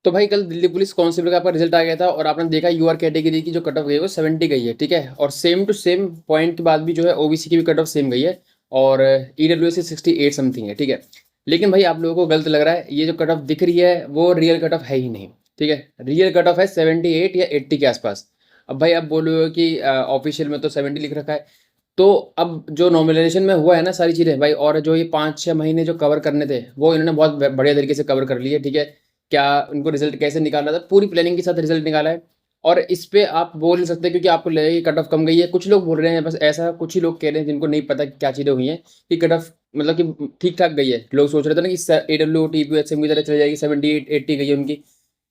तो भाई कल दिल्ली पुलिस कांस्टेबल का आपका रिजल्ट आ गया था और आपने देखा यूआर कैटेगरी की जो कट ऑफ गई है वो 70 गई है, ठीक है। और सेम टू सेम पॉइंट के बाद भी जो है ओबीसी की भी कट ऑफ सेम गई है और ईडब्ल्यूएस की 68 समथिंग है, ठीक है। लेकिन भाई आप लोगों को गलत लग रहा है, ये जो कट ऑफ दिख रही है वो रियल कट ऑफ है ही नहीं, ठीक है। रियल कट ऑफ है 78 या 80 के आसपास। अब भाई आप बोलोगे कि ऑफिशियल में तो 70 लिख रखा है। तो अब जो नॉमिनेशन में हुआ है ना सारी चीज़ें भाई, और जो ये 5-6 महीने जो कवर करने थे वो इन्होंने बहुत बढ़िया तरीके से कवर कर लिए, ठीक है। क्या उनको रिजल्ट कैसे निकालना था, पूरी प्लानिंग के साथ रिजल्ट निकाला है। और इस पे आप बोल नहीं सकते क्योंकि आपको लगेगा कि कट ऑफ कम गई है। कुछ लोग बोल रहे हैं, बस ऐसा कुछ ही लोग कह रहे हैं जिनको नहीं पता कि क्या चीज़ें हुई हैं, कि कट ऑफ मतलब कि ठीक ठाक गई है। लोग सोच रहे थे ना कि AW TPU HM की तरह चली जाएगी, 78-80 गई है उनकी।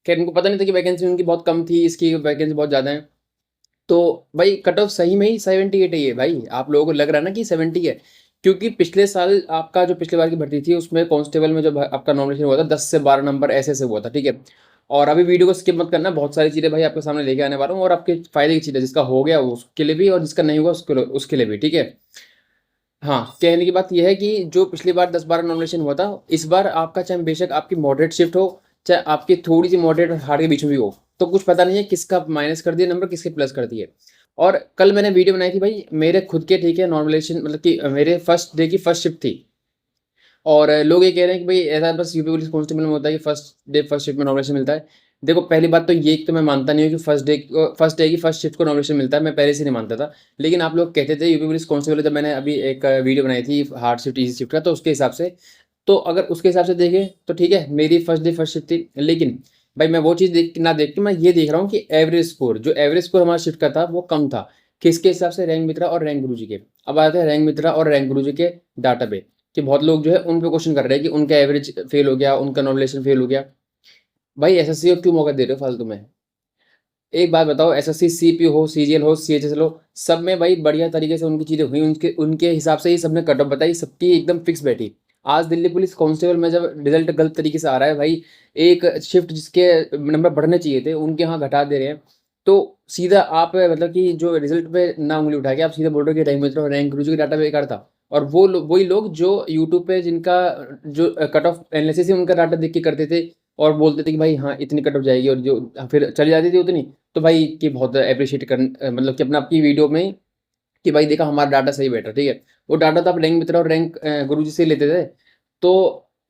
खैर उनको पता नहीं था कि वैकेंसी उनकी बहुत कम थी, इसकी वैकेंसी बहुत ज़्यादा है। तो भाई कट ऑफ सही में ही 78 ही है भाई। आप लोगों को लग रहा है ना कि 70 है, क्योंकि पिछले साल आपका जो पिछले बार की भर्ती थी उसमें कांस्टेबल में जो आपका नॉमिनेशन हुआ था 10 से 12 नंबर ऐसे हुआ था, ठीक है। और अभी वीडियो को स्किप मत करना, बहुत सारी चीज़ें भाई आपके सामने लेके आने वाला हूँ और आपके फायदे की चीज़ है। जिसका हो गया उसके लिए भी और जिसका नहीं हुआ उसके लिए भी, ठीक है। हाँ, कहने की बात यह है कि जो पिछली बार 10-12 नॉमिनेशन हुआ था, इस बार आपका चाहे बेशक आपकी मॉडरेट शिफ्ट हो, चाहे आपकी थोड़ी सी मॉडरेट और हार्ड के बीच में भी हो, तो कुछ पता नहीं है किसका माइनस कर दिया नंबर, किसके प्लस कर दिए। और कल मैंने वीडियो बनाई थी भाई, मेरे खुद के, ठीक है, नॉमिनेशन मतलब कि मेरे फर्स्ट डे की फर्स्ट शिफ्ट थी। और लोग ये कह रहे हैं कि भाई ऐसा बस यूपी पुलिस कांस्टेबल में होता है कि फर्स्ट डे फर्स्ट शिफ्ट में नॉमिनेशन मिलता है। देखो पहली बात तो ये तो मैं मानता नहीं हूँ कि फर्स्ट डे की फर्स्ट शिफ्ट को नॉमिनेशन मिलता है, मैं पहले से नहीं मानता था। लेकिन आप लोग कहते थे यूपी पुलिस कांस्टेबल, जब मैंने अभी एक वीडियो बनाई थी हार्ड शिफ्ट इजी शिफ्ट का, तो उसके हिसाब से, तो अगर उसके हिसाब से देखें तो ठीक है, मेरी फर्स्ट डे फर्स्ट शिफ्ट थी। लेकिन भाई मैं वो चीज़ देख के मैं ये देख रहा हूँ कि एवरेज स्कोर, जो एवरेज स्कोर हमारा शिफ्ट का था वो कम था। किसके हिसाब से? रैंक मित्रा और रैंक गुरुजी के। अब आते हैं रैंक मित्रा और रैंक गुरुजी के डाटा पे, कि बहुत लोग जो है उन पे क्वेश्चन कर रहे हैं कि उनका एवरेज फेल हो गया, उनका नॉमिनेशन फेल हो गया। भाई एसएससी को क्यों मौका दे रहे हो फालतू में? एक बात बताओ, एसएससी सीपी हो, सीजीएल हो, सीएचएसएल हो, सब में भाई बढ़िया तरीके से उनकी चीज़ें हुई, उनके उनके हिसाब से ही सबने कट ऑफ बताई, सबकी एकदम फिक्स बैठी। आज दिल्ली पुलिस कांस्टेबल में जब रिजल्ट गलत तरीके से आ रहा है भाई, एक शिफ्ट जिसके नंबर बढ़ने चाहिए थे उनके यहाँ घटा दे रहे हैं। तो सीधा आप मतलब कि जो रिजल्ट पे ना उंगली उठा के आप सीधा बोल रहे हो कि रैंक मित्र और रैंक गुरुजी का डाटा बेकार था। और वही लोग जो यूट्यूब पे जिनका जो कट ऑफ एनालिसिस है उनका डाटा देख के करते थे और बोलते थे कि भाई हाँ इतनी कट ऑफ जाएगी, और जो फिर चली जाती थी उतनी, तो भाई कि बहुत अप्रिशिएट कर मतलब कि अपना आपकी वीडियो में कि भाई देखा हमारा डाटा सही बैठा, ठीक है। वो डाटा तो आप रैंक मित्रा और रैंक गुरुजी से लेते थे। तो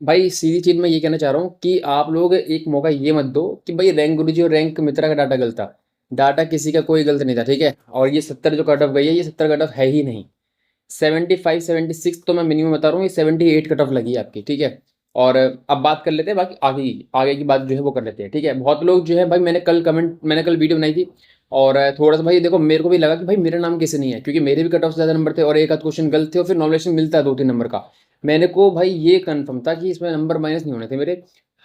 भाई सीधी चीज़ मैं ये कहना चाह रहा हूँ कि आप लोग एक मौका ये मत दो कि भाई रैंक गुरुजी और रैंक मित्रा का डाटा गलत था। डाटा किसी का कोई गलत नहीं था, ठीक है। और ये 70 जो कट ऑफ गई है, ये 70 कट ऑफ है ही नहीं। 75-76 तो मैं मिनिमम बता रहा हूँ, ये 78 कट ऑफ लगी है आपकी, ठीक है। और अब बात कर लेते हैं बाकी आगे की बात जो है वो कर लेते हैं, ठीक है। बहुत लोग जो है भाई, मैंने कल वीडियो बनाई थी और थोड़ा सा भाई देखो मेरे को भी लगा कि भाई मेरा नाम कैसे नहीं है, क्योंकि मेरे भी कट ऑफ ज़्यादा नंबर थे और एक आध क्वेश्चन गलत थे और फिर नॉमिनेशन मिलता है 2-3 नंबर का। मैंने को भाई ये कन्फर्म था कि इसमें नंबर माइनस नहीं होने थे मेरे।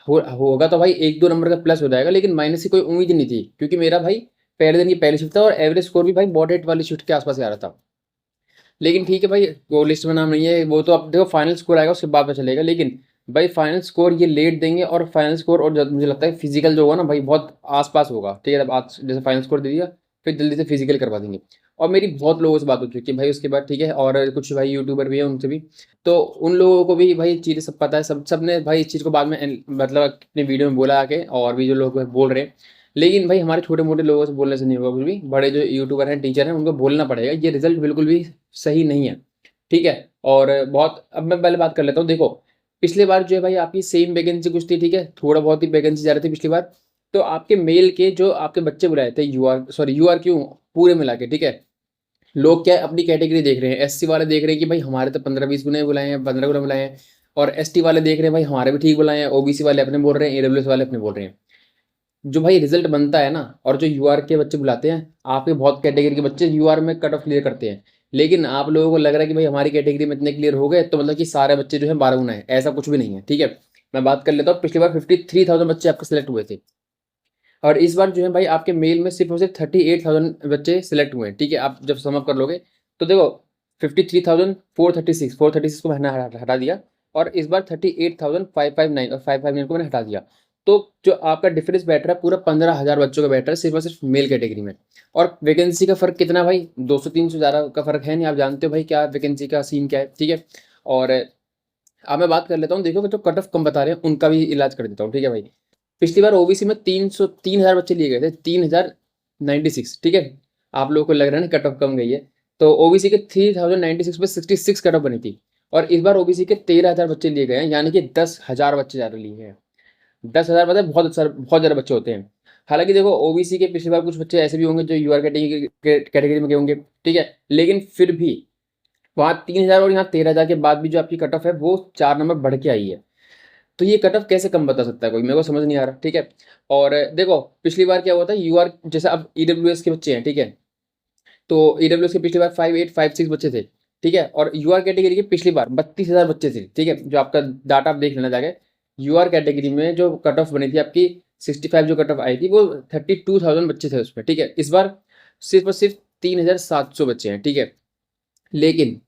होगा तो भाई 1-2 नंबर का प्लस हो जाएगा, लेकिन माइनस की कोई उम्मीद नहीं थी, क्योंकि मेरा भाई पहले दिन की पहली शिफ्ट था और एवरेज स्कोर भी भाई मॉडरेट वाली शिफ्ट के आसपास ही आ रहा था। लेकिन ठीक है भाई, वो लिस्ट में नाम नहीं है, वो तो अब देखो फाइनल स्कोर आएगा उसके बाद में चलेगा। लेकिन भाई फाइनल स्कोर ये लेट देंगे, और फाइनल स्कोर और मुझे लगता है फिजिकल जो होगा ना भाई बहुत आसपास होगा, ठीक है। अब आज जैसे फाइनल स्कोर दे दिया, फिर जल्दी से फिजिकल करवा देंगे। और मेरी बहुत लोगों से बात हो चुकी है भाई उसके बाद, ठीक है। और कुछ भाई यूट्यूबर भी हैं उनसे भी, तो उन लोगों को भी भाई चीज़ें सब पता है, सब ने भाई इस चीज़ को बाद में मतलब अपनी वीडियो में बोला आके, और भी जो लोग बोल रहे हैं। लेकिन भाई हमारे छोटे मोटे लोगों से बोलने से नहीं होगा कुछ भी, बड़े जो यूट्यूबर हैं, टीचर हैं, उनको बोलना पड़ेगा ये रिजल्ट बिल्कुल भी सही नहीं है, ठीक है। और बहुत, अब मैं पहले बात कर लेता हूँ। देखो पिछले बार जो है भाई आपकी सेम वैकेंसी कुछ थी, ठीक है, थोड़ा बहुत ही वैकेंसी जा रही थी पिछली बार। तो आपके मेल के जो आपके बच्चे बुलाए थे, यूआर क्यों, पूरे मिला के, ठीक है। लोग क्या है, अपनी कैटेगरी देख रहे हैं, एससी वाले देख रहे हैं कि भाई हमारे तो 15-20 गुने बुलाए हैं, 15 गुना बुलाए हैं। और एसटी वाले देख रहे हैं भाई हमारे भी ठीक बुलाए हैं, ओबीसी वाले अपने बोल रहे हैं, ईडब्ल्यूएस वाले अपने बोल रहे हैं। जो भाई रिजल्ट बनता है ना, और जो यूआर के बच्चे बुलाते हैं, आपके बहुत कैटेगरी के बच्चे यूआर में कट ऑफ क्लियर करते हैं। लेकिन आप लोगों को लग रहा है कि भाई हमारी कैटेगरी में इतने क्लियर हो गए तो मतलब कि सारे बच्चे जो है 12 गुना है, ऐसा कुछ भी नहीं है, ठीक है। मैं बात कर लेता हूँ, पिछली बार 53,000 बच्चे आपके सेलेक्ट हुए थे, और इस बार जो है भाई आपके मेल में सिर्फ और सिर्फ 38,000 बच्चे सिलेक्ट हुए हैं, ठीक है। आप जब सम अप कर लोगे तो देखो 53,436 को मैंने हटा दिया, और इस बार 38,559 और 559 को मैंने हटा दिया। तो जो आपका डिफरेंस बैठ रहा है पूरा 15,000 बच्चों का बैठ रहा है, सिर्फ और सिर्फ मेल कैटेगरी में। और वैकेंसी का फर्क कितना भाई, 200-300 ज़्यादा का फर्क है नहीं, आप जानते हो भाई क्या वैकेंसी का सीन क्या है, ठीक है। और अब मैं बात कर लेता हूँ, देखो जो कट ऑफ कम बता रहे हैं उनका भी इलाज कर देता हूँ, ठीक है भाई। पिछली बार ओबीसी में 3,000 बच्चे लिए गए थे, 3096, ठीक है। आप लोगों को लग रहा है ना कट ऑफ कम गई है, तो ओबीसी के 3096 पे 66 कट ऑफ बनी थी, और इस बार ओबीसी के 13,000 बच्चे लिए गए हैं, यानी कि 10,000 बच्चे ज़्यादा लिए गए हैं। 10,000 पता है बहुत ज़्यादा बच्चे होते हैं। हालांकि देखो ओबीसी के पिछली बार कुछ बच्चे ऐसे भी होंगे जो यूआर कैटेगरी में गए होंगे, ठीक है, लेकिन फिर भी वहाँ 3,000 और यहाँ 13,000 के बाद भी जो आपकी कट ऑफ है वो 4 नंबर बढ़ के आई है। तो ये कट ऑफ कैसे कम बता सकता है कोई, मेरे को समझ नहीं आ रहा, ठीक है। और देखो पिछली बार क्या हुआ था, यूआर जैसे अब ईडब्ल्यूएस के बच्चे हैं, ठीक है, तो ईडब्ल्यूएस के पिछली बार 5856 बच्चे थे, ठीक है, और यूआर कैटेगरी के पिछली बार 32,000 बच्चे थे, ठीक है। जो आपका डाटा आप देख लेना जाके, यूआर कैटेगरी में जो कट ऑफ बनी थी आपकी 65, जो कट ऑफ आई थी वो 32,000 बच्चे थे उसमें, ठीक है। इस बार सिर्फ और सिर्फ 3,700 बच्चे हैं, ठीक है। लेकिन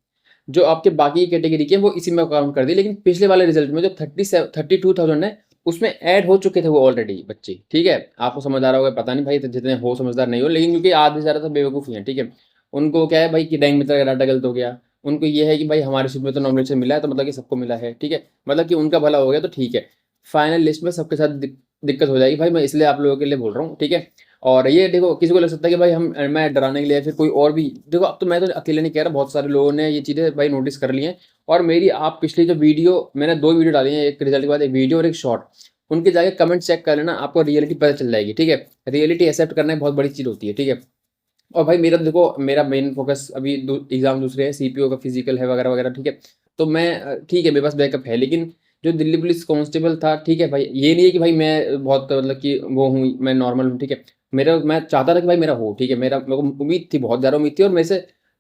जो आपके बाकी कैटेगरी के हैं वो इसी में काउंट कर दिए, लेकिन पिछले वाले रिजल्ट में जो 32,000 है उसमें ऐड हो चुके थे वो ऑलरेडी बच्चे, ठीक है। आपको समझ आ रहा होगा, पता नहीं भाई तो जितने हो समझदार नहीं हो, लेकिन क्योंकि आधे से ज़्यादा तो बेवकूफ़ ही हैं, ठीक है। उनको क्या है भाई कि रैंक में तेरा डाटा गलत हो गया, उनको ये है कि भाई हमारे सीट में तो नॉमिनेशन मिला है तो मतलब कि सबको मिला है, ठीक है, मतलब कि उनका भला हो गया तो ठीक है। फाइनल लिस्ट में सबके साथ दिक्कत हो जाएगी भाई, मैं इसलिए आप लोगों के लिए बोल रहा हूँ, ठीक है। और ये देखो किसी को लग सकता है कि भाई हम मैं डराने के लिए, फिर कोई और भी देखो, अब तो मैं तो अकेले नहीं कह रहा, बहुत सारे लोगों ने ये चीज़ें भाई नोटिस कर ली हैं। और मेरी आप पिछली जो वीडियो मैंने 2 वीडियो डाली हैं, एक रिजल्ट के बाद एक वीडियो और एक शॉर्ट, उनके जाके कमेंट चेक कर लेना, आपको रियलिटी पता चल जाएगी, ठीक है। रियलिटी एक्सेप्ट करना एक बहुत बड़ी चीज़ होती है, ठीक है। और भाई मेरा देखो मेरा मेन फोकस अभी एग्जाम दूसरे है, सीपीओ का फिजिकल है वगैरह वगैरह, ठीक है। तो मैं ठीक है मेरे पास बैकअप है, लेकिन जो दिल्ली पुलिस कांस्टेबल था, ठीक है भाई, ये नहीं है कि भाई मैं बहुत मतलब कि वो हूँ, मैं नॉर्मल हूँ, ठीक है। मेरा मैं चाहता था कि भाई मेरा हो, ठीक है, मेरे को उम्मीद थी, बहुत ज़्यादा उम्मीद थी, और मेरे से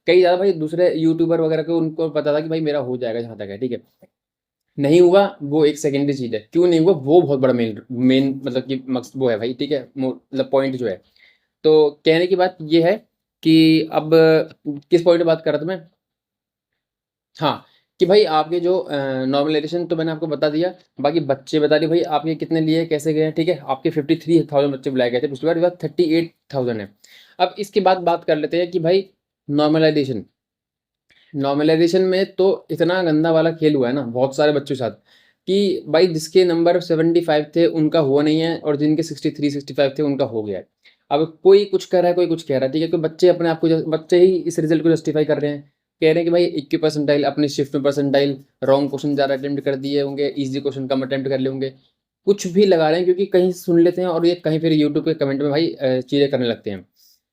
कई ज़्यादा भाई दूसरे यूट्यूबर वगैरह को उनको पता था कि भाई मेरा हो जाएगा जहाँ तक है, ठीक है। नहीं हुआ वो एक सेकेंडरी चीज़ है, क्यों नहीं हुआ वो बहुत बड़ा मेन मेन मतलब कि मकसद वो है भाई, ठीक है, मतलब पॉइंट जो है। तो कहने की बात ये है कि अब किस पॉइंट पे बात कर रहा था मैं, हाँ, कि भाई आपके जो नॉर्मलाइजेशन तो मैंने आपको बता दिया, बाकी बच्चे बता दिए भाई आपके कितने लिए कैसे गए हैं, ठीक है। आपके 53,000 बच्चे बुलाए गए थे पिछली बार, इस बार 38,000 है। अब इसके बाद बात कर लेते हैं कि भाई नॉर्मलाइजेशन, नॉर्मलाइजेशन में तो इतना गंदा वाला खेल हुआ है ना बहुत सारे बच्चों के साथ, कि भाई जिसके नंबर 75 थे उनका हुआ नहीं है, और जिनके 63 65 थे उनका हो गया है। अब कोई कुछ कह रहा है, कोई कुछ कह रहा है, ठीक है, कोई बच्चे अपने आप को बच्चे ही इस रिजल्ट को जस्टिफाई कर रहे हैं, कह रहे हैं कि भाई 21 परसेंटाइल अपनी शिफ्ट में परसेंटाइल, रॉन्ग क्वेश्चन ज़्यादा अटेम्प्ट कर दिए होंगे, ईजी क्वेश्चन कम अटेम्प्ट कर लिए होंगे, कुछ भी लगा रहे हैं, क्योंकि कहीं सुन लेते हैं और ये कहीं फिर यूट्यूब के कमेंट में भाई चीज़ें करने लगते हैं।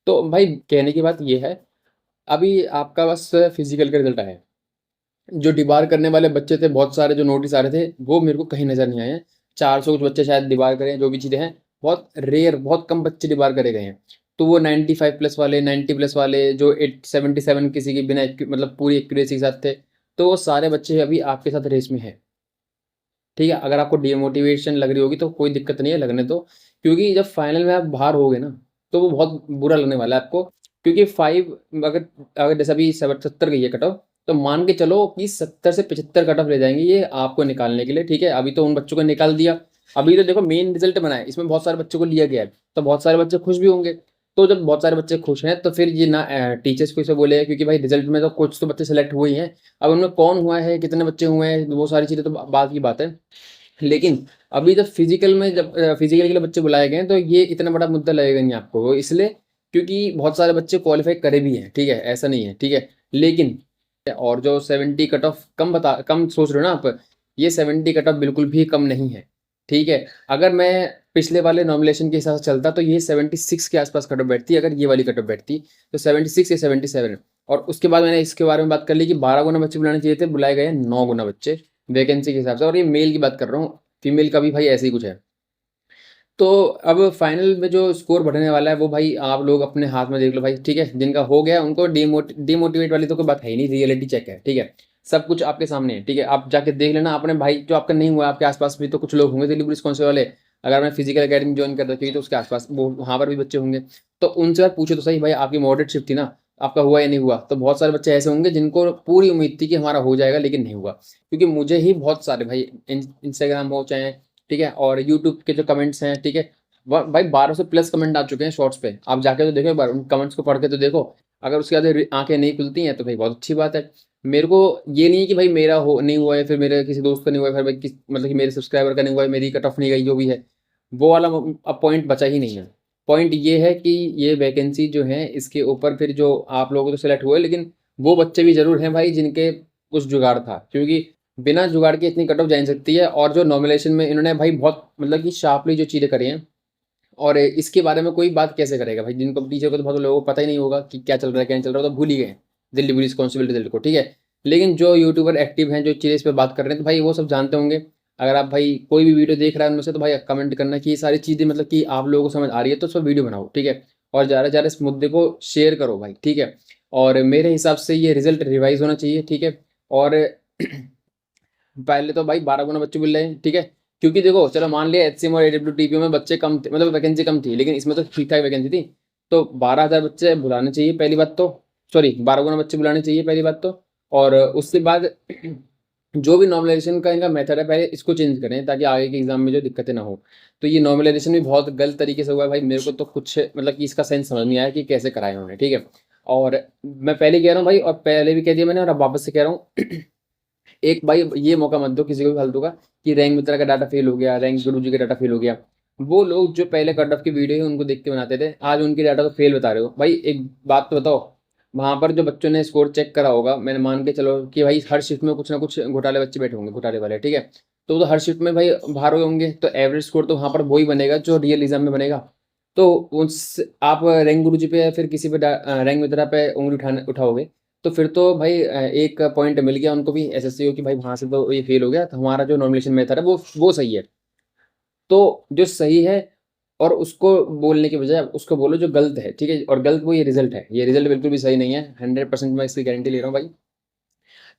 तो भाई कहने की बात ये है, अभी आपका बस फिजिकल का रिजल्ट आया है, जो डिबार करने वाले बच्चे थे बहुत सारे जो नोटिस आ रहे थे वो मेरे को कहीं नज़र नहीं आए हैं। 400 कुछ बच्चे शायद डिबार करें, जो भी चीज़ें हैं बहुत रेयर, बहुत कम बच्चे डिबार करे गए हैं। तो वो 95 प्लस वाले, 90 प्लस वाले, जो 77 किसी की बिना मतलब पूरी एक्यूरेसी के साथ थे, तो वो सारे बच्चे अभी आपके साथ रेस में हैं, ठीक है। अगर आपको डिमोटिवेशन लग रही होगी तो कोई दिक्कत नहीं है, लगने दो, क्योंकि जब फाइनल में आप बाहर होगे ना तो वो बहुत बुरा लगने वाला है आपको, क्योंकि 5 अगर अगर जैसे अभी 70 गई है कट ऑफ, तो मान के चलो कि 70 से 75 कट ऑफ ले जाएंगे ये आपको निकालने के लिए, ठीक है। अभी तो उन बच्चों को निकाल दिया, अभी तो देखो मेन रिजल्ट बना है, इसमें बहुत सारे बच्चों को लिया गया है, तो बहुत सारे बच्चे खुश भी होंगे। तो जब बहुत सारे बच्चे खुश हैं तो फिर ये ना टीचर्स को इसे बोले, क्योंकि भाई रिजल्ट में तो कुछ तो बच्चे सेलेक्ट हुए ही हैं, अब उनमें कौन हुआ है, कितने बच्चे हुए हैं, वो सारी चीज़ें तो बात की बात है। लेकिन अभी जब फिजिकल में जब फिजिकल के लिए बच्चे बुलाए गए हैं तो ये इतना बड़ा मुद्दा लगेगा नहीं आपको, वो इसलिए क्योंकि बहुत सारे बच्चे क्वालिफाई करे भी हैं, ठीक है, ऐसा नहीं है, ठीक है। लेकिन और जो 70 कट ऑफ कम सोच रहे हो ना आप, ये 70 कट ऑफ बिल्कुल भी कम नहीं है, ठीक है। अगर मैं पिछले वाले नॉमिनेशन के हिसाब से चलता तो ये 76 के आसपास कट ऑफ बैठती, अगर ये वाली कट ऑफ बैठती तो 76 या 77। और उसके बाद मैंने इसके बारे में बात कर ली कि 12 गुना बच्चे बुलाने चाहिए थे, बुलाए गए हैं 9 गुना बच्चे वैकेंसी के हिसाब से, और ये मेल की बात कर रहा हूँ, फीमेल का भी भाई ऐसे ही कुछ है। तो अब फाइनल में जो स्कोर बढ़ने वाला है वो भाई आप लोग अपने हाथ में देख लो भाई, ठीक है। जिनका हो गया उनको डिमोटिवेट वाली तो कोई बात है ही नहीं, रियलिटी चेक है, ठीक है। सब कुछ आपके सामने है, ठीक है, आप जाके देख लेना अपने भाई, जो आपका नहीं हुआ आपके आसपास भी तो कुछ लोग होंगे दिल्ली पुलिस कांस्टेबल वाले, अगर मैं फिजिकल अकेडमी ज्वाइन कर रखी तो उसके आसपास वो वहाँ पर भी बच्चे होंगे, तो उनसे आप पूछो तो सही भाई आपकी मॉडरेट शिफ्ट थी ना, आपका हुआ या नहीं हुआ। तो बहुत सारे बच्चे ऐसे होंगे जिनको पूरी उम्मीद थी कि हमारा हो जाएगा, लेकिन नहीं हुआ, क्योंकि मुझे ही बहुत सारे भाई इंस्टाग्राम हो चाहे, ठीक है, और यूट्यूब के जो कमेंट्स हैं, ठीक है, भाई 1200 से प्लस कमेंट आ चुके हैं शॉर्ट्स पे, आप जाके तो देखो एक बार उन कमेंट्स को पढ़ के तो देखो। अगर उसके बाद आंखें नहीं खुलती हैं तो भाई बहुत अच्छी बात है। मेरे को ये नहीं है कि भाई मेरा हो नहीं हुआ है, फिर मेरे किसी दोस्त का नहीं हुआ है, फिर भाई मतलब कि मेरे सब्सक्राइबर का नहीं हुआ है, मेरी कट ऑफ नहीं गई, जो भी है। वो वाला अब पॉइंट बचा ही नहीं है। पॉइंट ये है कि ये वैकेंसी जो है इसके ऊपर फिर जो आप लोगों को तो सिलेक्ट हुए, लेकिन वो बच्चे भी ज़रूर हैं भाई जिनके कुछ जुगाड़ था, क्योंकि बिना जुगाड़ के इतनी कट ऑफ जा नहीं सकती है। और जो नॉमिनेशन में इन्होंने भाई बहुत मतलब कि शार्पली जो चीज़ें करी हैं, और इसके बारे में कोई बात कैसे करेगा भाई, जिनको टीचर को तो बहुत लोगों को पता ही नहीं होगा कि क्या चल रहा है क्या नहीं चल रहा है, तो भूल ही गए दिल्ली पुलिस कांस्टेबल रिजल्ट को, ठीक है। लेकिन जो यूट्यूबर एक्टिव हैं जो चीज़ें इस पर बात कर रहे हैं, तो भाई वो सब जानते होंगे। अगर आप भाई कोई भी वीडियो देख रहा है उनमें से, तो भाई कमेंट करना कि ये सारी चीज़ें मतलब कि आप लोगों को समझ आ रही है, तो उस पर वीडियो बनाओ, ठीक है। और ज़्यादा से ज़्यादा इस मुद्दे को शेयर करो भाई, ठीक है। और मेरे हिसाब से ये रिजल्ट रिवाइज होना चाहिए, ठीक है। और पहले तो भाई 12 गुना बच्चे मिल रहे हैं, ठीक है। क्योंकि देखो चलो मान लिया एचसीएम और एडब्ल्यूटीपीओ में बच्चे कम थे, मतलब वैकेंसी कम थी, लेकिन इसमें तो ठीक ठाक वैकेंसी थी। तो 12,000 बच्चे बुलाने चाहिए पहली बात तो, सॉरी 12 गुना बच्चे बुलाने चाहिए पहली बात तो। और उसके बाद जो भी नॉर्मलाइजेशन का इनका मेथड है पहले इसको चेंज करें, ताकि आगे के एग्जाम में जो दिक्कतें ना हो। तो ये नॉर्मलाइजेशन भी बहुत गलत तरीके से हुआ है भाई, मेरे को तो कुछ मतलब कि इसका सेंस समझ नहीं आया कि कैसे कराया उन्होंने, ठीक है। और मैं पहले कह रहा हूँ भाई, और पहले भी कह दिया मैंने और अब वापस से कह रहा हूँ एक भाई ये मौका मत दो किसी को भी फालतू का कि रैंक मित्रा का डाटा फेल हो गया, रैंक गुरु जी का डाटा फेल हो गया। वो लोग जो पहले कट ऑफ की वीडियो है उनको देख के बनाते थे, आज उनकी डाटा तो फेल बता रहे हो भाई। एक बात तो बताओ, वहां पर जो बच्चों ने स्कोर चेक करा होगा, मैंने मान के चलो कि भाई हर शिफ्ट में कुछ ना कुछ घोटाले बच्चे बैठे होंगे, घोटाले वाले, ठीक है। तो वो तो हर शिफ्ट में भाई बाहर हुए होंगे, तो एवरेज स्कोर तो वहां पर वही बनेगा जो रियल एग्जाम में बनेगा। तो उस आप रैंक गुरु जी पे या फिर किसी पे रैंक मित्रा पे उंगली उठाओगे, तो फिर तो भाई एक पॉइंट मिल गया उनको भी एसएससी को कि भाई वहां से तो ये फेल हो गया, तो हमारा जो नॉमिनेशन मेथड है वो सही है। तो जो सही है और उसको बोलने के बजाय उसको बोलो जो गलत है, ठीक है। और गलत वो ये रिजल्ट है, ये रिजल्ट बिल्कुल भी सही नहीं है, 100% मैं इसकी गारंटी ले रहा हूँ भाई।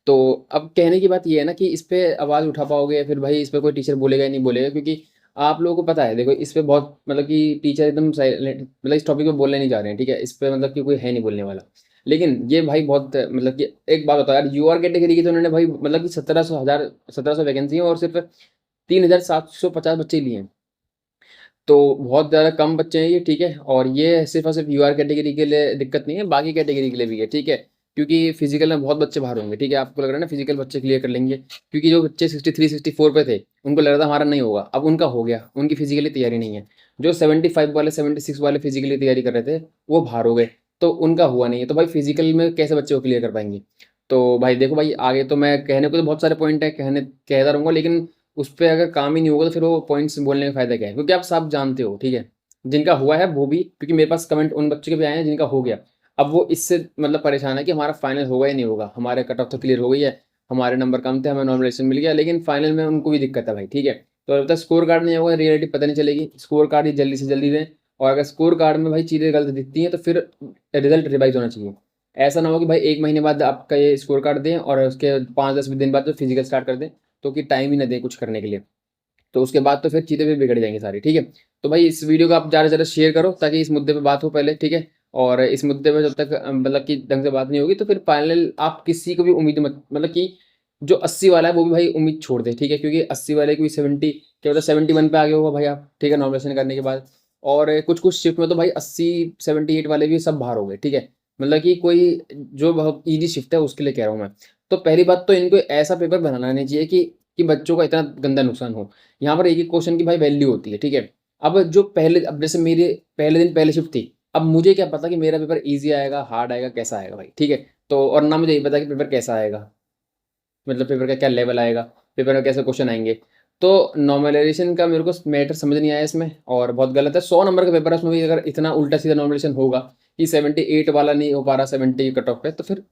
तो अब कहने की बात ये है ना कि इस पे आवाज़ उठा पाओगे या फिर भाई इस पे कोई टीचर बोलेगा या नहीं बोलेगा, क्योंकि आप लोगों को पता है देखो इस पे बहुत मतलब कि टीचर एकदम साइलेंट, मतलब इस टॉपिक पे बोलने नहीं जा रहे हैं, ठीक है। इस पे मतलब कि कोई है नहीं बोलने वाला। लेकिन ये भाई बहुत मतलब कि एक बात बताओ यार, यूआर कैटेगरी की तो उन्होंने भाई मतलब कि 1700 वैकेंसी है और सिर्फ 3,750 बच्चे लिए हैं। तो बहुत ज़्यादा कम बच्चे हैं ये, ठीक है। और ये सिर्फ और सिर्फ यूआर कैटेगरी के लिए दिक्कत नहीं है, बाकी कैटेगरी के लिए भी है, ठीक है। क्योंकि फिजिकल में बहुत बच्चे बाहर होंगे, ठीक है। आपको लग रहा है ना फिजिकल बच्चे क्लियर कर लेंगे, क्योंकि जो बच्चे 63 64 पे थे उनको लग रहा था हमारा नहीं होगा, अब उनका हो गया, उनकी फिजिकली तैयारी नहीं है। जो 75 वाले 76 वाले फिजिकली तैयारी कर रहे थे वो बाहर हो गए, तो उनका हुआ नहीं है। तो भाई फिजिकल में कैसे बच्चे को क्लियर कर पाएंगे। तो भाई देखो भाई आगे तो मैं कहने को तो बहुत सारे पॉइंट है, कहता रहूँगा, लेकिन उस पे अगर काम ही नहीं होगा तो फिर वो पॉइंट्स बोलने का फ़ायदा क्या है, क्योंकि आप सब जानते हो, ठीक है। जिनका हुआ है वो भी, क्योंकि मेरे पास कमेंट उन बच्चों के भी आए हैं जिनका हो गया। अब वो इससे मतलब परेशान है कि हमारा फाइनल होगा या नहीं होगा, हमारे कट ऑफ तो क्लियर हो गई है, हमारे नंबर कम थे, हमें नॉमिनेशन मिल गया, लेकिन फाइनल में उनको भी दिक्कत है भाई, ठीक है। तो जब तक स्कोर कार्ड नहीं होगा रियलिटी पता नहीं चलेगी, स्कोर कार्ड ही जल्दी से जल्दी दें। और अगर स्कोर कार्ड में भाई चीज़ें गलत दिखती हैं तो फिर रिजल्ट रिवाइज होना चाहिए। ऐसा ना हो कि भाई 1 महीने बाद आपका ये स्कोर कार्ड दें और उसके 5 10 दिन बाद तो फिजिकल स्टार्ट कर दें, तो कि टाइम ही ना दें कुछ करने के लिए। तो उसके बाद तो फिर चीज़ें भी बिगड़ जाएंगी सारी, ठीक है। तो भाई इस वीडियो को आप ज़्यादा से ज़्यादा शेयर करो ताकि इस मुद्दे पे बात हो पहले, ठीक है। और इस मुद्दे पे जब तक मतलब कि ढंग से बात नहीं होगी तो फिर फाइनल आप किसी को भी उम्मीद मत, मतलब कि जो 80 वाला है वो भी भाई उम्मीद छोड़ दे, ठीक है। क्योंकि 80 वाले की भी 70 क्या होता है 71 पे आ गए होगा भाई आप, ठीक है, नॉमिनेशन करने के बाद। और कुछ कुछ शिफ्ट में तो भाई 80 78 वाले भी सब बाहर हो गए, ठीक है। मतलब कि कोई जो बहुत ईजी शिफ्ट है उसके लिए कह रहा हूँ मैं। तो पहली बात तो इनको ऐसा पेपर बनाना नहीं चाहिए कि बच्चों का इतना गंदा नुकसान हो। यहाँ पर एक एक क्वेश्चन की भाई वैल्यू होती है, ठीक है। अब जो पहले, अब जैसे मेरे पहले दिन पहले शिफ्ट थी, अब मुझे क्या पता कि मेरा पेपर इजी आएगा हार्ड आएगा कैसा आएगा भाई, ठीक है। तो और ना मुझे ये पता कि पेपर कैसा आएगा, मतलब पेपर का क्या लेवल आएगा, पेपर में कैसे क्वेश्चन आएंगे। तो नॉर्मलाइजेशन का मेरे को मैटर समझ नहीं आया इसमें, और बहुत गलत है। 100 नंबर का पेपर है, उसमें भी अगर इतना उल्टा सीधा नॉर्मलाइजेशन होगा कि 78 वाला नहीं हो पा रहा 70 कट ऑफ पे, तो फिर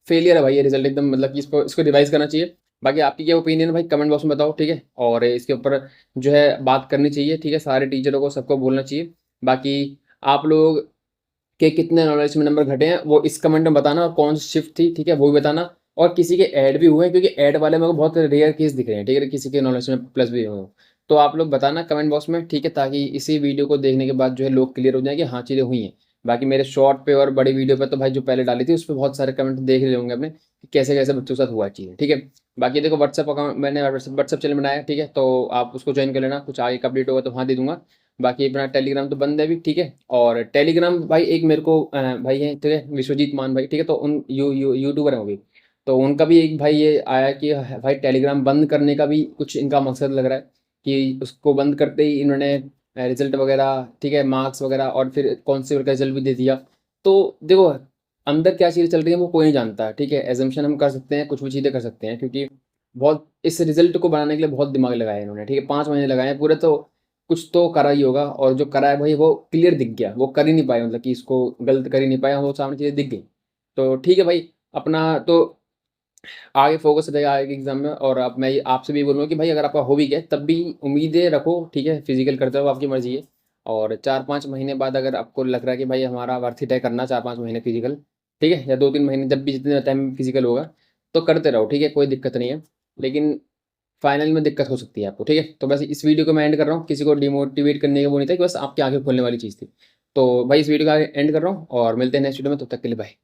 फेलियर है भाई ये रिजल्ट एकदम, मतलब कि इसको रिवाइज करना चाहिए। बाकी आपकी क्या ओपिनियन है भाई कमेंट बॉक्स में बताओ, ठीक है। और इसके ऊपर जो है बात करनी चाहिए, ठीक है, सारे टीचरों को सबको बोलना चाहिए। बाकी आप लोग के कितने नॉलेज में नंबर घटे हैं वो इस कमेंट में बताना, और कौन सी शिफ्ट थी, ठीक है, वो भी बताना। और किसी के ऐड भी हुए हैं, क्योंकि ऐड वाले मेरे को बहुत रेयर केस दिख रहे हैं, ठीक है, किसी के नॉलेज में प्लस भी हुए हो। तो आप लोग बताना कमेंट बॉक्स में, ठीक है, ताकि इसी वीडियो को देखने के बाद जो है लोग क्लियर हो जाए कि हाँ चीज़ें हुई हैं। बाकी मेरे शॉर्ट पे और बड़ी वीडियो पे तो भाई जो पहले डाली थी उस पर बहुत सारे कमेंट देख रहे होंगे अपने कि कैसे कैसे बच्चों के साथ हुआ चीज़ें, ठीक है। बाकी देखो व्हाट्सअप अकाउंट मैंने व्हाट्सअप चैनल बनाया है, ठीक है, तो आप उसको ज्वाइन कर लेना, कुछ आगे का अपडेट होगा तो वहाँ दे दूंगा। बाकी अपना टेलीग्राम तो बंद है अभी, ठीक है। और टेलीग्राम भाई एक मेरे को भाई है, ठीक है, विश्वजीत मान भाई, ठीक है, तो उन यूट्यूबर हैं वो भी। तो उनका भी एक भाई ये आया कि भाई टेलीग्राम बंद करने का भी कुछ इनका मकसद लग रहा है, कि उसको बंद करते ही इन्होंने रिजल्ट वगैरह, ठीक है, मार्क्स वगैरह, और फिर कांस्टेबल का रिजल्ट भी दे दिया। तो देखो अंदर क्या चीज़ें चल रही हैं वो कोई नहीं जानता, ठीक है। एजम्पशन हम कर सकते हैं, कुछ भी चीज़ें कर सकते हैं, क्योंकि बहुत इस रिजल्ट को बनाने के लिए बहुत दिमाग लगाया है इन्होंने, ठीक है। 5 महीने लगाए हैं पूरे, तो कुछ तो करा ही होगा, और जो करा है भाई वो क्लियर दिख गया, वो कर ही नहीं पाए, मतलब कि इसको गलत कर ही नहीं पाया, वो सामने चीज़ें दिख गई। तो ठीक है भाई, अपना तो आगे फोकस रहेगा आगे के एग्जाम में। और अब मैं आपसे भी बोलूँगा कि भाई अगर आपका हो भी गया तब भी उम्मीदें रखो, ठीक है। फिजिकल करते हो आपकी मर्जी है, और 4-5 महीने बाद अगर आपको लग रहा है कि भाई हमारा वर्थ इट है करना 4-5 महीने फिजिकल, ठीक है, या 2-3 महीने, जब भी जितने टाइम फिजिकल होगा तो करते रहो, ठीक है, कोई दिक्कत नहीं है। लेकिन फाइनल में दिक्कत हो सकती है आपको, ठीक है। तो बस इस वीडियो को मैं एंड कर रहा हूँ, किसी को डिमोटिवेट करने का वो नहीं था, कि बस आपकी आंखें खोलने वाली चीज़ थी। तो भाई इस वीडियो का एंड कर रहा हूँ, और मिलते हैं नेक्स्ट वीडियो में, तब तक के लिए बाय।